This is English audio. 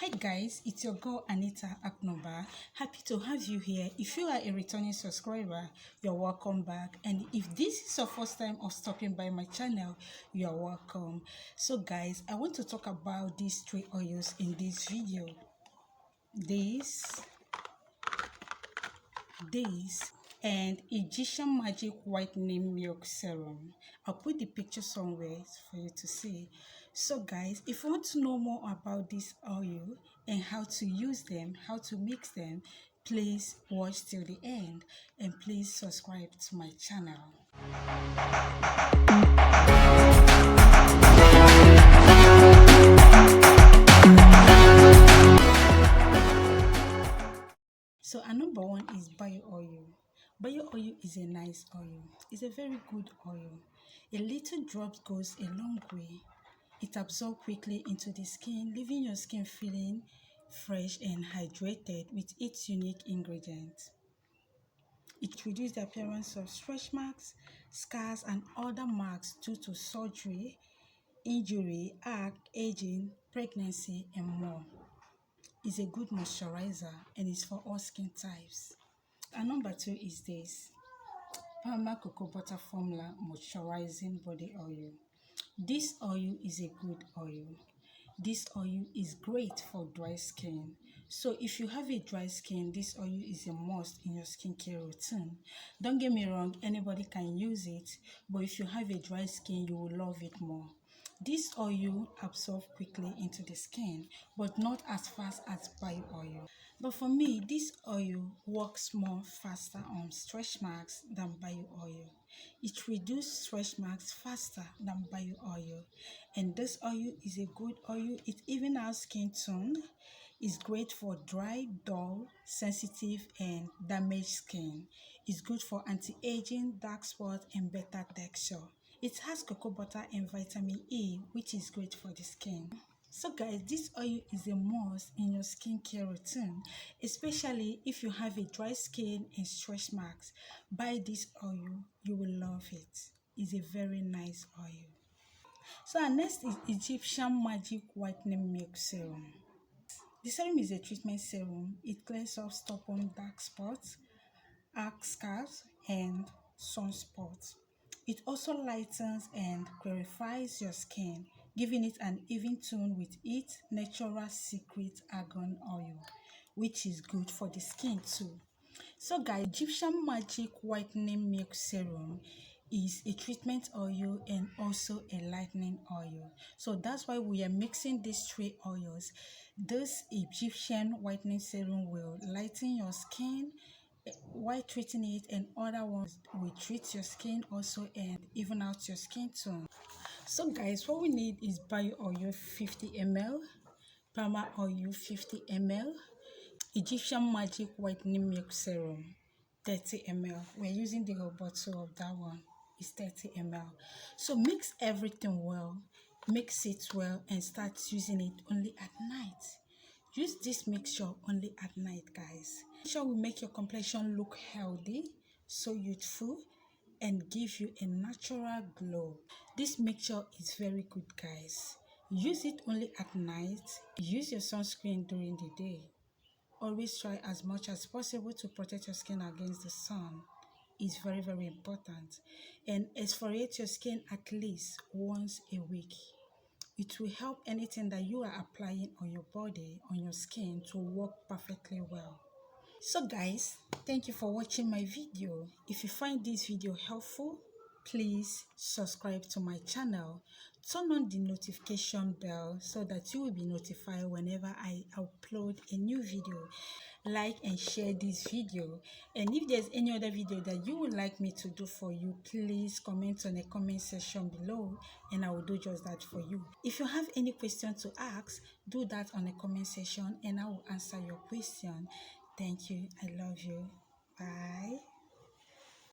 Hi guys, it's your girl Anita Aknoba. Happy to have you here. If you are a returning subscriber, you're welcome back. And if this is your first time of stopping by my channel, you're welcome. So guys, I want to talk about these three oils in this video. This and Egyptian Magic Whitening Milk Serum. I'll put the picture somewhere for you to see. So guys, if you want to know more about this oil and how to use them, how to mix them, please watch till the end and please subscribe to my channel. So our number one is bio oil. Bio oil is a nice oil. It's a very good oil. A little drop goes a long way. It absorbs quickly into the skin, leaving your skin feeling fresh and hydrated with its unique ingredients. It reduces the appearance of stretch marks, scars, and other marks due to surgery, injury, arc, aging, pregnancy, and more. It's a good moisturizer and it's for all skin types. And number two is this Coco Butter Formula Moisturizing Body Oil. This oil is a good oil. This oil is great for dry skin. So if you have a dry skin, this oil is a must in your skincare routine. Don't get me wrong, anybody can use it, but if you have a dry skin, you will love it more. This oil absorbs quickly into the skin, but not as fast as bio oil. But for me, this oil works more faster on stretch marks than bio oil. It reduces stretch marks faster than bio oil. And this oil is a good oil. It even has skin tone. It's great for dry, dull, sensitive, and damaged skin. It's good for anti-aging, dark spots, and better texture. It has cocoa butter and vitamin E, which is great for the skin. So guys, this oil is a must in your skincare routine, especially if you have a dry skin and stretch marks. Buy this oil, you will love it. It's a very nice oil. So our next is Egyptian Magic Whitening Milk Serum. The serum is a treatment serum. It clears off stubborn dark spots, arc scars, and sunspots. It also lightens and clarifies your skin, giving it an even tone with its natural secret argan oil, which is good for the skin too. So guys, Egyptian Magic Whitening Milk Serum is a treatment oil and also a lightening oil. So that's why we are mixing these three oils. This Egyptian Whitening Serum will lighten your skin while treating it, and other ones will treat your skin also and even out your skin tone. So guys, what we need is bio oil 50 ml, Parma oil 50 ml, Egyptian Magic Whitening Milk Serum 30 ml. We're using the whole bottle of that one. It's 30 ml. So mix everything well, mix it well, and start using it only at night. Use this mixture only at night, guys. Mixture will make your complexion look healthy, so youthful, and give you a natural glow. This mixture is very good, guys. Use it only at night. Use your sunscreen during the day. Always try as much as possible to protect your skin against the sun. It's very, very important. And exfoliate your skin at least once a week. It will help anything that you are applying on your body, on your skin, to work perfectly well. So guys, thank you for watching my video. If you find this video helpful, please subscribe to my channel. Turn on the notification bell so that you will be notified whenever I upload a new video. Like and share this video, and if there's any other video that you would like me to do for you, please comment on the comment section below and I will do just that for you. If you have any question to ask, do that on the comment section and I will answer your question. Thank you. I love you. Bye.